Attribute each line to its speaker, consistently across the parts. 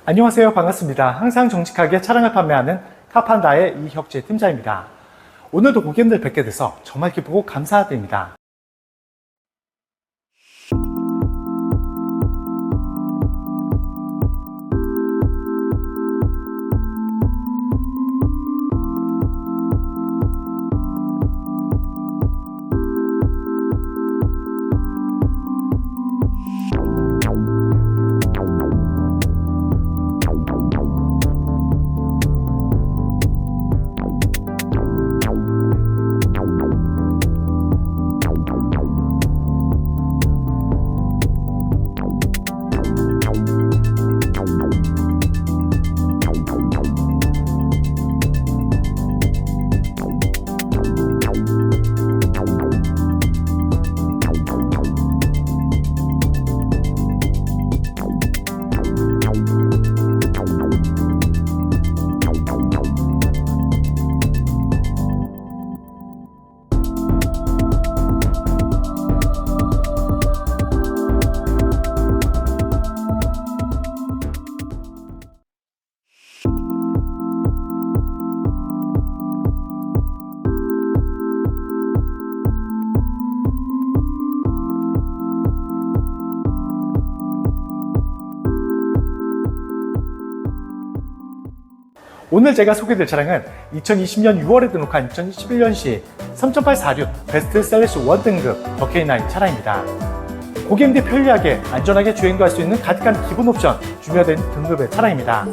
Speaker 1: 안녕하세요. 반갑습니다. 항상 정직하게 차량을 판매하는 카판다의 이혁재 팀장입니다. 오늘도 고객님들 뵙게 돼서 정말 기쁘고 감사드립니다. 오늘 제가 소개드릴 차량은 2020년 6월에 등록한 2021년식 3.846 베스트셀러스 1등급 더 K9 차량입니다. 고객님들이 편리하게 안전하게 주행도 할 수 있는 가득한 기본 옵션 준비된 등급의 차량입니다.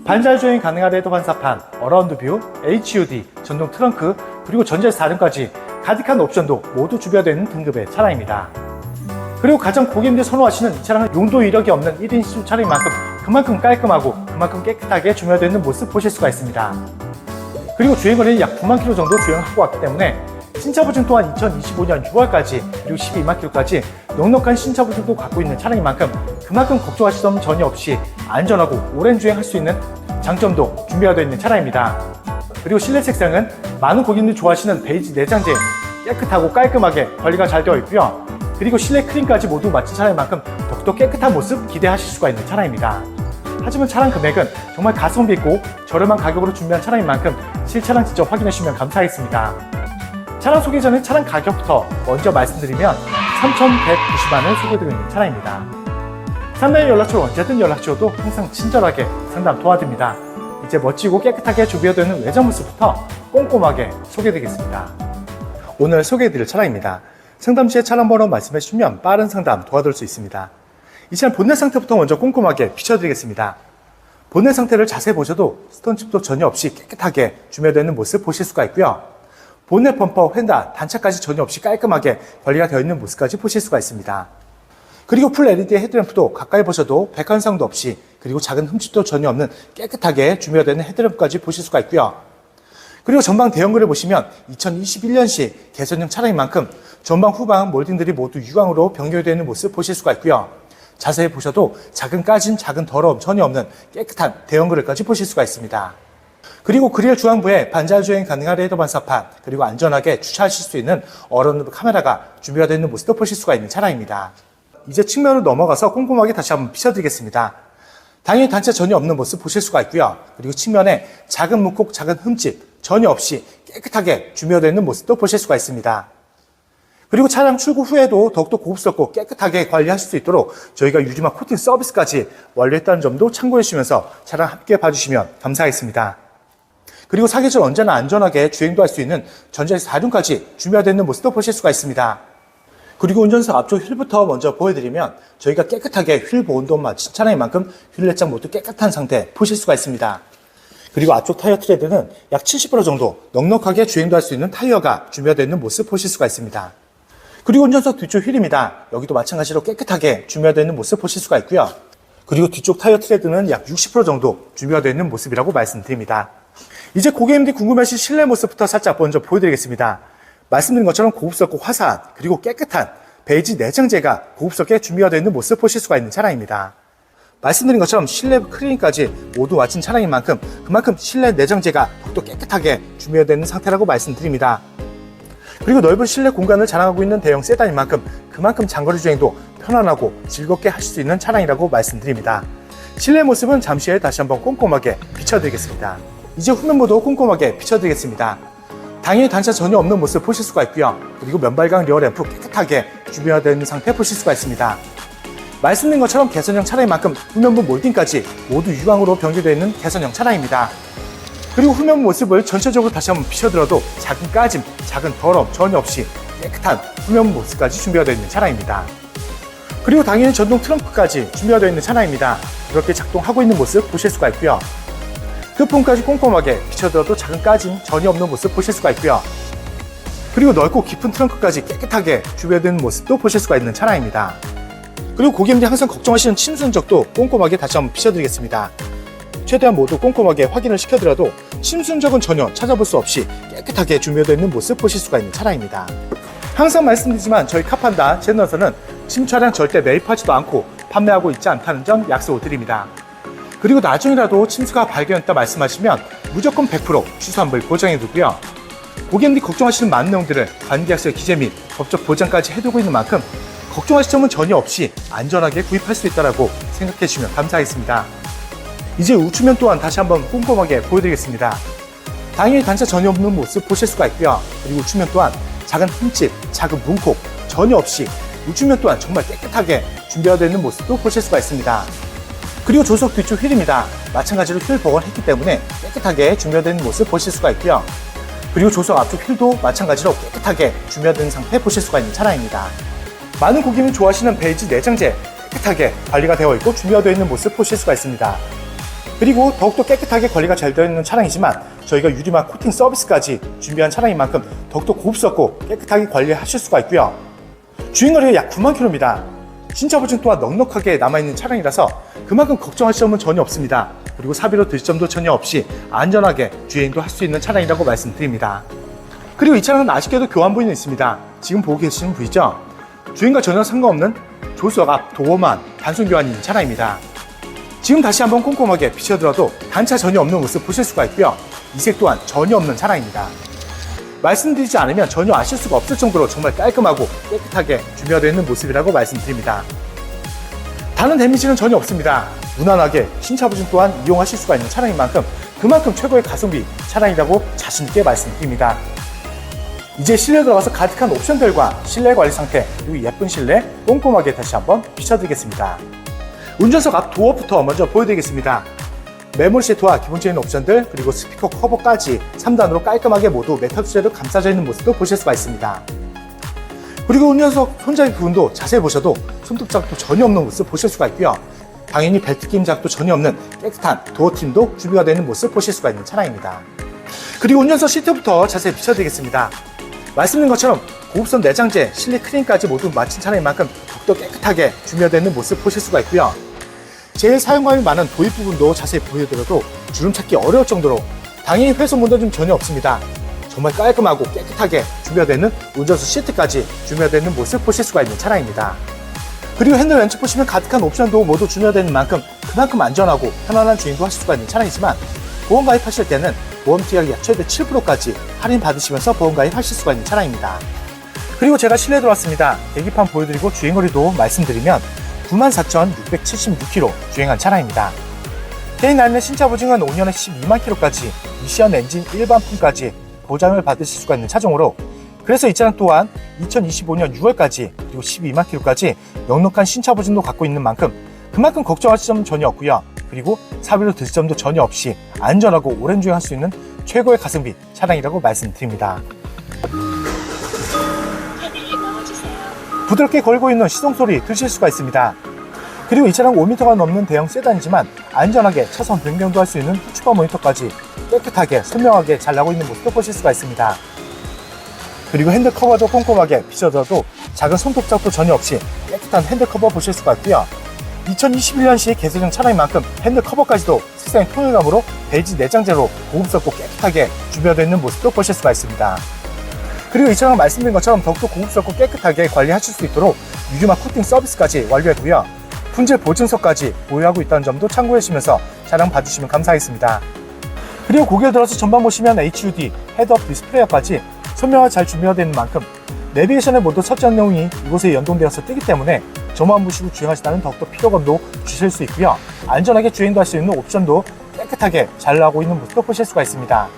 Speaker 1: 반자율 주행 가능한 레더 반사판, 어라운드 뷰, HUD, 전동 트렁크, 그리고 전자식 4륜까지 가득한 옵션도 모두 준비되어 있는 등급의 차량입니다. 그리고 가장 고객님들이 선호하시는 이 차량은 용도 이력이 없는 1인 시중 차량인 만큼 그만큼 깔끔하고 그만큼 깨끗하게 준비되어 있는 모습 보실 수가 있습니다. 그리고 주행거리는 약 9만 km 정도 주행하고 왔기 때문에 신차 보증 또한 2025년 6월까지 그리고 12만 km까지 넉넉한 신차 보증도 갖고 있는 차량인 만큼 그만큼 걱정하실 점 전혀 없이 안전하고 오랜 주행할 수 있는 장점도 준비가 되어 있는 차량입니다. 그리고 실내 색상은 많은 고객님들이 좋아하시는 베이지 내장재 깨끗하고 깔끔하게 관리가 잘 되어 있고요. 그리고 실내 크림까지 모두 마친 차량인 만큼 더욱더 깨끗한 모습 기대하실 수가 있는 차량입니다. 하지만 차량 금액은 정말 가성비 있고 저렴한 가격으로 준비한 차량인 만큼 실차량 직접 확인해 주시면 감사하겠습니다. 차량 소개 전에 차량 가격부터 먼저 말씀드리면 3,190만원을 소개드리고 있는 차량입니다. 상단의 연락처로 언제든 연락 주셔도 항상 친절하게 상담 도와드립니다. 이제 멋지고 깨끗하게 준비되어 있는 외장 모습부터 꼼꼼하게 소개드리겠습니다. 오늘 소개해드릴 차량입니다. 상담 시에 차량 번호 말씀해 주시면 빠른 상담 도와드릴 수 있습니다. 이 차량 본넷 상태부터 먼저 꼼꼼하게 비춰드리겠습니다. 본넷 상태를 자세히 보셔도 스톤칩도 전혀 없이 깨끗하게 준비되어 있는 모습 보실 수가 있고요. 본넷 범퍼, 휀다, 단차까지 전혀 없이 깔끔하게 관리가 되어 있는 모습까지 보실 수가 있습니다. 그리고 풀 LED 헤드램프도 가까이 보셔도 백한상도 없이 그리고 작은 흠집도 전혀 없는 깨끗하게 준비되어 있는 헤드램프까지 보실 수가 있고요. 그리고 전방 대형그를 보시면 2021년식 개선형 차량인 만큼 전방 후방 몰딩들이 모두 유광으로 변경되어 있는 모습 보실 수가 있고요. 자세히 보셔도 작은 까짐, 작은 더러움 전혀 없는 깨끗한 대형그릴까지 보실 수가 있습니다. 그리고 그릴 중앙부에 반자율 주행 가능한 레이더 반사판, 그리고 안전하게 주차하실 수 있는 어라운드 카메라가 준비가 되어 있는 모습도 보실 수가 있는 차량입니다. 이제 측면으로 넘어가서 꼼꼼하게 다시 한번 비춰드리겠습니다. 당연히 단차 전혀 없는 모습 보실 수가 있고요. 그리고 측면에 작은 문콕, 작은 흠집 전혀 없이 깨끗하게 준비되어 있는 모습도 보실 수가 있습니다. 그리고 차량 출고 후에도 더욱더 고급스럽고 깨끗하게 관리하실 수 있도록 저희가 유리막 코팅 서비스까지 완료했다는 점도 참고해 주시면서 차량 함께 봐주시면 감사하겠습니다. 그리고 사계절 언제나 안전하게 주행도 할 수 있는 전자식 4륜까지 준비가 되어 있는 모습도 보실 수가 있습니다. 그리고 운전석 앞쪽 휠부터 먼저 보여드리면 저희가 깨끗하게 휠 보온도 마친 차량인 만큼 휠 내장 모두 깨끗한 상태 보실 수가 있습니다. 그리고 앞쪽 타이어 트레드는 약 70% 정도 넉넉하게 주행도 할 수 있는 타이어가 준비가 되어 있는 모습 보실 수가 있습니다. 그리고 운전석 뒤쪽 휠입니다. 여기도 마찬가지로 깨끗하게 준비가 되어 있는 모습 보실 수가 있고요. 그리고 뒤쪽 타이어 트레드는 약 60% 정도 준비가 되어 있는 모습이라고 말씀드립니다. 이제 고객님들이 궁금해하신 실내 모습부터 살짝 먼저 보여드리겠습니다. 말씀드린 것처럼 고급스럽고 화사한 그리고 깨끗한 베이지 내장재가 고급스럽게 준비가 되어 있는 모습 보실 수가 있는 차량입니다. 말씀드린 것처럼 실내 크리닝까지 모두 마친 차량인 만큼 그만큼 실내 내장재가 더욱더 깨끗하게 준비가 되어 있는 상태라고 말씀드립니다. 그리고 넓은 실내 공간을 자랑하고 있는 대형 세단인 만큼 그만큼 장거리 주행도 편안하고 즐겁게 하실 수 있는 차량이라고 말씀드립니다. 실내 모습은 잠시 후에 다시 한번 꼼꼼하게 비춰드리겠습니다. 이제 후면부도 꼼꼼하게 비춰드리겠습니다. 당연히 단차 전혀 없는 모습 보실 수가 있고요. 그리고 면발광 리어 램프 깨끗하게 준비되어 있는 상태 보실 수가 있습니다. 말씀드린 것처럼 개선형 차량인 만큼 후면부 몰딩까지 모두 유광으로 변경되어 있는 개선형 차량입니다. 그리고 후면부 모습을 전체적으로 다시 한번 비춰들어도 작은 까짐, 작은 더러움 전혀 없이 깨끗한 후면부 모습까지 준비가 되어 있는 차량입니다. 그리고 당연히 전동 트렁크까지 준비가 되어 있는 차량입니다. 이렇게 작동하고 있는 모습 보실 수가 있고요. 끝부분까지 꼼꼼하게 비춰들어도 작은 까짐 전혀 없는 모습 보실 수가 있고요. 그리고 넓고 깊은 트렁크까지 깨끗하게 준비되어 있는 모습도 보실 수가 있는 차량입니다. 그리고 고객님들이 항상 걱정하시는 침수 흔적도 꼼꼼하게 다시 한번 비춰드리겠습니다. 최대한 모두 꼼꼼하게 확인을 시켜드려도 침수 흔적은 전혀 찾아볼 수 없이 깨끗하게 준비되어 있는 모습 보실 수가 있는 차량입니다. 항상 말씀드리지만 저희 카판다 채널에서는 침수 차량 절대 매입하지도 않고 판매하고 있지 않다는 점 약속을 드립니다. 그리고 나중이라도 침수가 발견했다 말씀하시면 무조건 100% 취소환불 보장해두고요. 고객님들이 걱정하시는 많은 내용들을 관계약서 기재 및 법적 보장까지 해두고 있는 만큼 걱정하실 점은 전혀 없이 안전하게 구입할 수 있다고 생각해 주시면 감사하겠습니다. 이제 우측면 또한 다시 한번 꼼꼼하게 보여드리겠습니다. 당연히 단차 전혀 없는 모습 보실 수가 있고요. 그리고 우측면 또한 작은 흠집, 작은 문콕 전혀 없이 우측면 또한 정말 깨끗하게 준비되어 있는 모습도 보실 수가 있습니다. 그리고 조수석 뒤쪽 휠입니다. 마찬가지로 휠 복원했기 때문에 깨끗하게 준비되어 있는 모습 보실 수가 있고요. 그리고 조수석 앞쪽 휠도 마찬가지로 깨끗하게 준비되어 있는 상태 보실 수가 있는 차량입니다. 많은 고객님이 좋아하시는 베이지 내장재 깨끗하게 관리가 되어 있고 준비가 되어 있는 모습 보실 수가 있습니다. 그리고 더욱더 깨끗하게 관리가 잘 되어 있는 차량이지만 저희가 유리막 코팅 서비스까지 준비한 차량인 만큼 더욱더 고급스럽고 깨끗하게 관리하실 수가 있고요. 주행거리가 약 9만 km입니다. 신차 보증 또한 넉넉하게 남아있는 차량이라서 그만큼 걱정하실 점은 전혀 없습니다. 그리고 사비로 드실 점도 전혀 없이 안전하게 주행도 할 수 있는 차량이라고 말씀드립니다. 그리고 이 차량은 아쉽게도 교환 부위는 있습니다. 지금 보고 계시는 부위죠? 주행과 전혀 상관없는 조수석 앞 도어만 단순 교환이 있는 차량입니다. 지금 다시 한번 꼼꼼하게 비춰들어도 단차 전혀 없는 모습 보실 수가 있고요. 이색 또한 전혀 없는 차량입니다. 말씀드리지 않으면 전혀 아실 수가 없을 정도로 정말 깔끔하고 깨끗하게 준비가 되어 있는 모습이라고 말씀드립니다. 다른 데미지는 전혀 없습니다. 무난하게 신차 보증 또한 이용하실 수가 있는 차량인 만큼 그만큼 최고의 가성비 차량이라고 자신있게 말씀드립니다. 이제 실내 들어가서 가득한 옵션들과 실내 관리 상태 그리고 예쁜 실내 꼼꼼하게 다시 한번 비춰드리겠습니다. 운전석 앞 도어부터 먼저 보여드리겠습니다. 메모리 시트와 기본적인 옵션들 그리고 스피커 커버까지 3단으로 깔끔하게 모두 메탈 소재로 감싸져 있는 모습도 보실 수가 있습니다. 그리고 운전석 손잡이 부분도 자세히 보셔도 손톱 자국도 전혀 없는 모습 보실 수가 있고요. 당연히 벨트 끼임 자국도 전혀 없는 깨끗한 도어 트림도 준비가 되어 있는 모습 보실 수가 있는 차량입니다. 그리고 운전석 시트부터 자세히 비춰드리겠습니다. 말씀드린 것처럼 고급선 내장재, 실내 크림까지 모두 마친 차량인 만큼 더욱더 깨끗하게 준비가 되어 있는 모습 보실 수가 있고요. 제일 사용감이 많은 도입 부분도 자세히 보여드려도 주름 찾기 어려울 정도로 당연히 훼손문도 좀 전혀 없습니다. 정말 깔끔하고 깨끗하게 준비가 되는 운전석 시트까지 준비가 되는 모습 보실 수가 있는 차량입니다. 그리고 핸들 왼쪽 보시면 가득한 옵션도 모두 준비가 되는 만큼 그만큼 안전하고 편안한 주행도 하실 수가 있는 차량이지만 보험 가입하실 때는 보험기간이 최대 7%까지 할인 받으시면서 보험 가입하실 수가 있는 차량입니다. 그리고 제가 실내 들어왔습니다. 계기판 보여드리고 주행거리도 말씀드리면 94,676km 주행한 차량입니다. K9의 신차 보증은 5년에 12만 km까지 미션 엔진 일반품까지 보장을 받으실 수가 있는 차종으로 그래서 이 차량 또한 2025년 6월까지 그리고 12만 km까지 넉넉한 신차 보증도 갖고 있는 만큼 그만큼 걱정하실 점은 전혀 없고요. 그리고 사비로 드실 점도 전혀 없이 안전하고 오랜 주행할 수 있는 최고의 가성비 차량이라고 말씀드립니다. 부드럽게 걸고 있는 시동 소리 들으실 수가 있습니다. 그리고 이 차량 5m가 넘는 대형 세단이지만 안전하게 차선 변경도 할 수 있는 후추바 모니터까지 깨끗하게 선명하게 잘 나고 있는 모습도 보실 수가 있습니다. 그리고 핸들 커버도 꼼꼼하게 비춰줘도 작은 손톱 자국도 전혀 없이 깨끗한 핸들 커버 보실 수가 있고요. 2021년식 개선형 차량인 만큼 핸들 커버까지도 색상의 통일감으로 베이지 내장재로 고급스럽고 깨끗하게 준비되어 있는 모습도 보실 수가 있습니다. 그리고 이 차량 말씀드린 것처럼 더욱더 고급스럽고 깨끗하게 관리하실 수 있도록 유리막 코팅 서비스까지 완료했고요. 품질 보증서까지 보유하고 있다는 점도 참고해 주시면서 차량 봐주시면 감사하겠습니다. 그리고 고개를 들어서 전방 보시면 HUD, 헤드업 디스플레이어까지 선명하게 잘 준비가 되는 만큼 내비게이션의 모두 설정 내용이 이곳에 연동되어서 뜨기 때문에 점만 보시고 주행하시다면 더욱더 피로감도 주실 수 있고요. 안전하게 주행도 할 수 있는 옵션도 깨끗하게 잘 나오고 있는 모습도 보실 수가 있습니다.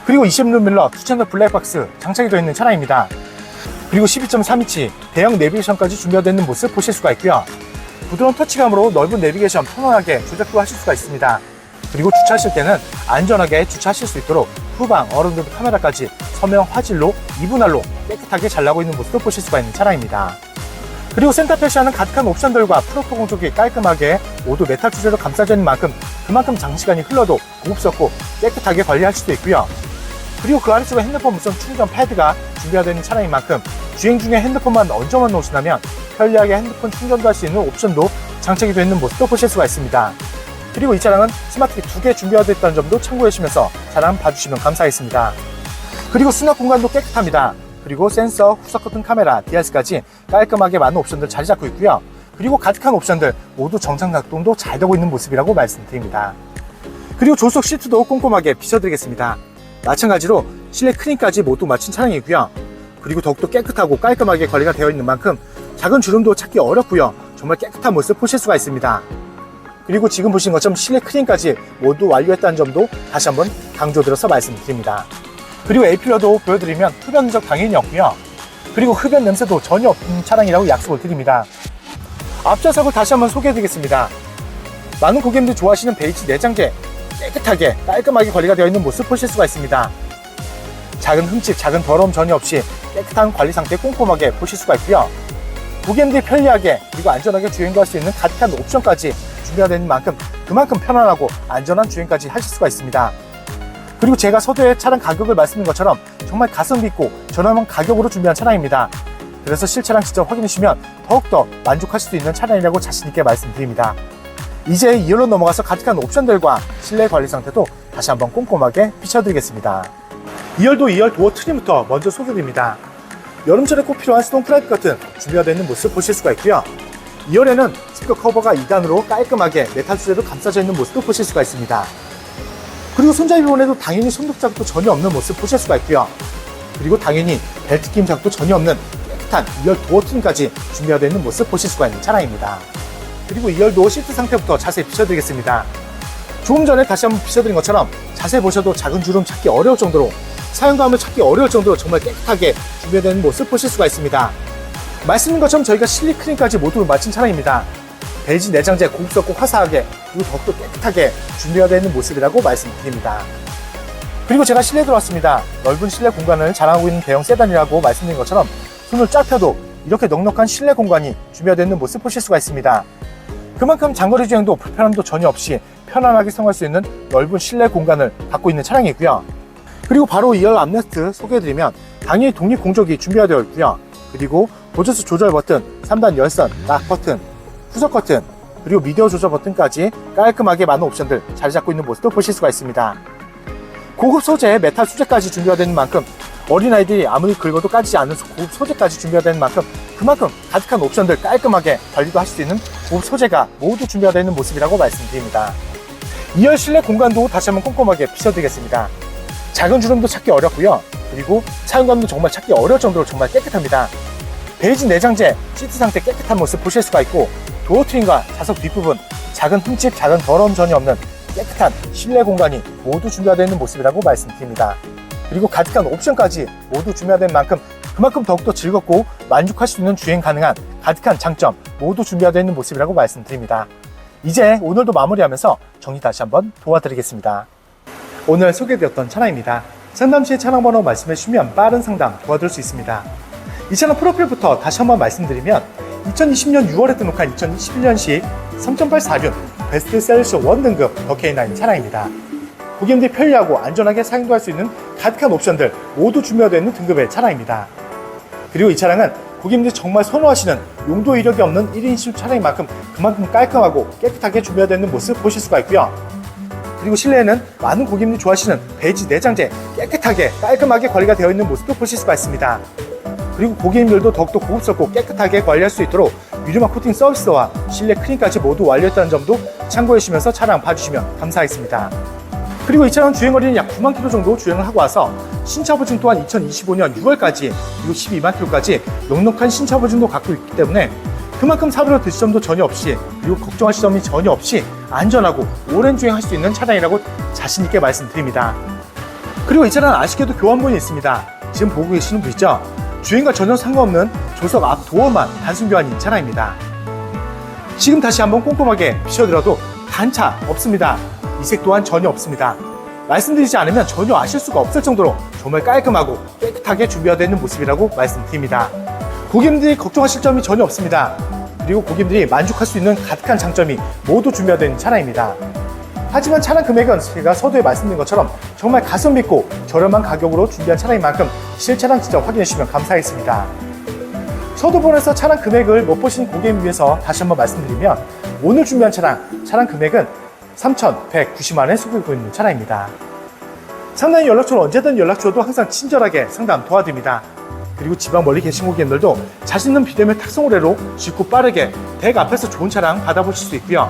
Speaker 1: 그리고 20룸 밀러 2채널 블랙박스 장착이 되어 있는 차량입니다. 그리고 12.3인치 대형 내비게이션까지 준비되어 있는 모습 보실 수가 있고요. 부드러운 터치감으로 넓은 내비게이션 편안하게 조작도 하실 수가 있습니다. 그리고 주차하실 때는 안전하게 주차하실 수 있도록 후방 어라운드 카메라까지 서명 화질로 2분할로 깨끗하게 잘 나오고 있는 모습도 보실 수가 있는 차량입니다. 그리고 센터페시아는 가득한 옵션들과 프로토 공조기 깔끔하게 모두 메탈 주제로 감싸져 있는 만큼 그만큼 장시간이 흘러도 고급스럽고 깨끗하게 관리할 수도 있고요. 그리고 그 아래쪽에 핸드폰 무선 충전 패드가 준비되어 있는 차량인 만큼 주행 중에 핸드폰만 얹어만 놓으신다면 편리하게 핸드폰 충전도 할 수 있는 옵션도 장착이 되어 있는 모습도 보실 수가 있습니다. 그리고 이 차량은 스마트키 2개 준비되어 있다는 점도 참고해 주시면서 차량 봐주시면 감사하겠습니다. 그리고 수납 공간도 깨끗합니다. 그리고 센서, 후석 커튼 카메라, DRS까지 깔끔하게 많은 옵션들 자리 잡고 있고요. 그리고 가득한 옵션들 모두 정상 작동도 잘 되고 있는 모습이라고 말씀드립니다. 그리고 조수석 시트도 꼼꼼하게 비춰드리겠습니다. 마찬가지로 실내 크림까지 모두 마친 차량이고요. 그리고 더욱더 깨끗하고 깔끔하게 관리가 되어 있는 만큼 작은 주름도 찾기 어렵고요. 정말 깨끗한 모습 보실 수가 있습니다. 그리고 지금 보신 것처럼 실내 크림까지 모두 완료했다는 점도 다시 한번 강조드려서 말씀드립니다. 그리고 A필러도 보여드리면 흡연 흔적 당연히 없고요. 그리고 흡연 냄새도 전혀 없는 차량이라고 약속을 드립니다. 앞좌석을 다시 한번 소개해드리겠습니다. 많은 고객님들 좋아하시는 베이지 내장재 깨끗하게 깔끔하게 관리가 되어 있는 모습 보실 수가 있습니다. 작은 흠집, 작은 더러움 전혀 없이 깨끗한 관리 상태 꼼꼼하게 보실 수가 있고요. 고객님들이 편리하게 그리고 안전하게 주행도 할 수 있는 가득한 옵션까지 준비가 되는 만큼 그만큼 편안하고 안전한 주행까지 하실 수가 있습니다. 그리고 제가 서두에 차량 가격을 말씀드린 것처럼 정말 가성비 있고 저렴한 가격으로 준비한 차량입니다. 그래서 실차량 직접 확인해 주시면 더욱더 만족하실 수 있는 차량이라고 자신있게 말씀드립니다. 이제 2열로 넘어가서 가득한 옵션들과 실내 관리 상태도 다시 한번 꼼꼼하게 비춰드리겠습니다. 2열도 2열 도어 트림부터 먼저 소개드립니다. 여름철에 꼭 필요한 스톤 프라이빗 커튼 준비가 되어 있는 모습 보실 수가 있고요. 2열에는 스피커 커버가 2단으로 깔끔하게 메탈 소재로 감싸져 있는 모습도 보실 수가 있습니다. 그리고 손잡이 부분에도 당연히 손목 자국도 전혀 없는 모습 보실 수가 있고요. 그리고 당연히 벨트 끼임 자국도 전혀 없는 깨끗한 2열 도어 트림까지 준비가 되어 있는 모습 보실 수가 있는 차량입니다. 그리고 2열도 시트 상태부터 자세히 비춰드리겠습니다. 조금 전에 다시 한번 비춰드린 것처럼 자세히 보셔도 작은 주름 찾기 어려울 정도로 사용감을 찾기 어려울 정도로 정말 깨끗하게 준비되는 모습 보실 수가 있습니다. 말씀드린 것처럼 저희가 실리 크림까지 모두 마친 차량입니다. 베이지 내장재 고급스럽고 화사하게 그리고 더욱더 깨끗하게 준비가 되어 있는 모습이라고 말씀드립니다. 그리고 제가 실내에 들어왔습니다. 넓은 실내 공간을 자랑하고 있는 대형 세단이라고 말씀드린 것처럼 손을 쫙 펴도 이렇게 넉넉한 실내 공간이 준비가 되어 있는 모습 보실 수가 있습니다. 그만큼 장거리 주행도 불편함도 전혀 없이 편안하게 사용할 수 있는 넓은 실내 공간을 갖고 있는 차량이고요. 그리고 바로 2열 암레스트 소개해드리면 당연히 독립 공조기 준비가 되어 있고요. 그리고 보조수 조절 버튼, 3단 열선, 락 버튼, 후석 커튼, 그리고 미디어 조절 버튼까지 깔끔하게 많은 옵션들 자리 잡고 있는 모습도 보실 수가 있습니다. 고급 소재, 메탈 소재까지 준비가 되는 만큼 어린아이들이 아무리 긁어도 까지지 않는 고급 소재까지 준비가 되는 만큼 그만큼 가득한 옵션들 깔끔하게 관리도 하실 수 있는 고급 소재가 모두 준비가 되는 모습이라고 말씀드립니다. 2열 실내 공간도 다시 한번 꼼꼼하게 비춰드리겠습니다. 작은 주름도 찾기 어렵고요. 그리고 사용감도 정말 찾기 어려울 정도로 정말 깨끗합니다. 베이지 내장재, 시트 상태 깨끗한 모습 보실 수가 있고 도어 트림과 좌석 뒷부분 작은 흠집, 작은 더러움 전혀 없는 깨끗한 실내 공간이 모두 준비가 되어 있는 모습이라고 말씀드립니다. 그리고 가득한 옵션까지 모두 준비가 된 만큼 그만큼 더욱더 즐겁고 만족할 수 있는 주행 가능한 가득한 장점 모두 준비가 되어 있는 모습이라고 말씀드립니다. 이제 오늘도 마무리하면서 정리 다시 한번 도와드리겠습니다. 오늘 소개되었던 차량입니다. 상담시에 차량 번호 말씀해 주시면 빠른 상담 도와드릴 수 있습니다. 이 차량 프로필부터 다시 한번 말씀드리면 2020년 6월에 등록한 2021년식 3.8 4륜 베스트셀러쇼 1등급 더 K9 차량입니다. 고객님들이 편리하고 안전하게 사용도 할 수 있는 가득한 옵션들 모두 준비가 되어 있는 등급의 차량입니다. 그리고 이 차량은 고객님들이 정말 선호하시는 용도 이력이 없는 1인실 차량인 만큼 그만큼 깔끔하고 깨끗하게 준비가 되어 있는 모습 보실 수가 있고요. 그리고 실내에는 많은 고객님들이 좋아하시는 베이지 내장재 깨끗하게 깔끔하게 관리가 되어 있는 모습도 보실 수가 있습니다. 그리고 고객님들도 더욱더 고급스럽고 깨끗하게 관리할 수 있도록 유리막 코팅 서비스와 실내 클린까지 모두 완료했다는 점도 참고해 주시면서 차량 봐주시면 감사하겠습니다. 그리고 이 차량 주행거리는 약 9만 킬로 정도 주행을 하고 와서 신차 보증 또한 2025년 6월까지 그리고 12만 킬로까지 넉넉한 신차 보증도 갖고 있기 때문에 그만큼 사고를 드실 점도 전혀 없이, 그리고 걱정하실 점이 전혀 없이 안전하고 오랜 주행할 수 있는 차량이라고 자신 있게 말씀드립니다. 그리고 이 차량은 아쉽게도 교환본이 있습니다. 지금 보고 계시는 분 있죠? 주행과 전혀 상관없는 조석 앞 도어만 단순 교환인 차량입니다. 지금 다시 한번 꼼꼼하게 비춰드려도 단차 없습니다. 이색 또한 전혀 없습니다. 말씀드리지 않으면 전혀 아실 수가 없을 정도로 정말 깔끔하고 깨끗하게 준비되어 있는 모습이라고 말씀드립니다. 고객님들이 걱정하실 점이 전혀 없습니다. 그리고 고객님들이 만족할 수 있는 가득한 장점이 모두 준비되어 있는 차량입니다. 하지만 차량 금액은 제가 서두에 말씀드린 것처럼 정말 가성 있고 저렴한 가격으로 준비한 차량인 만큼 실차량 직접 확인해 주시면 감사하겠습니다. 서두본에서 차량 금액을 못 보신 고객님 위해서 다시 한번 말씀드리면, 오늘 준비한 차량 금액은 3,190만 원에 소개하고 있는 차량입니다. 상단의 연락처로 언제든 연락 주어도 항상 친절하게 상담 도와드립니다. 그리고 지방 멀리 계신 고객님들도 자신 있는 비대면 탁송 의뢰로 쉽고 빠르게 댁 앞에서 좋은 차량 받아보실 수 있고요.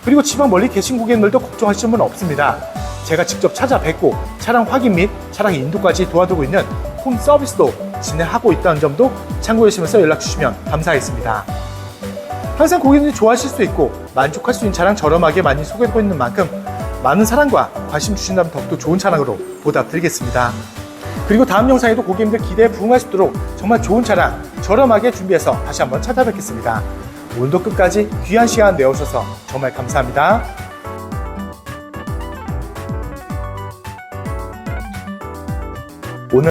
Speaker 1: 그리고 지방 멀리 계신 고객님들도 걱정하실 점은 없습니다. 제가 직접 찾아뵙고 차량 확인 및 차량 인도까지 도와드리고 있는 홈 서비스도 진행하고 있다는 점도 참고해 주시면서 연락 주시면 감사하겠습니다. 항상 고객님들이 좋아하실 수 있고 만족할 수 있는 차량 저렴하게 많이 소개하고 있는 만큼 많은 사랑과 관심 주신다면 더욱더 좋은 차량으로 보답드리겠습니다. 그리고 다음 영상에도 고객님들 기대에 부응할 수 있도록 정말 좋은 차량 저렴하게 준비해서 다시 한번 찾아뵙겠습니다. 오늘도 끝까지 귀한 시간 내어주셔서 정말 감사합니다.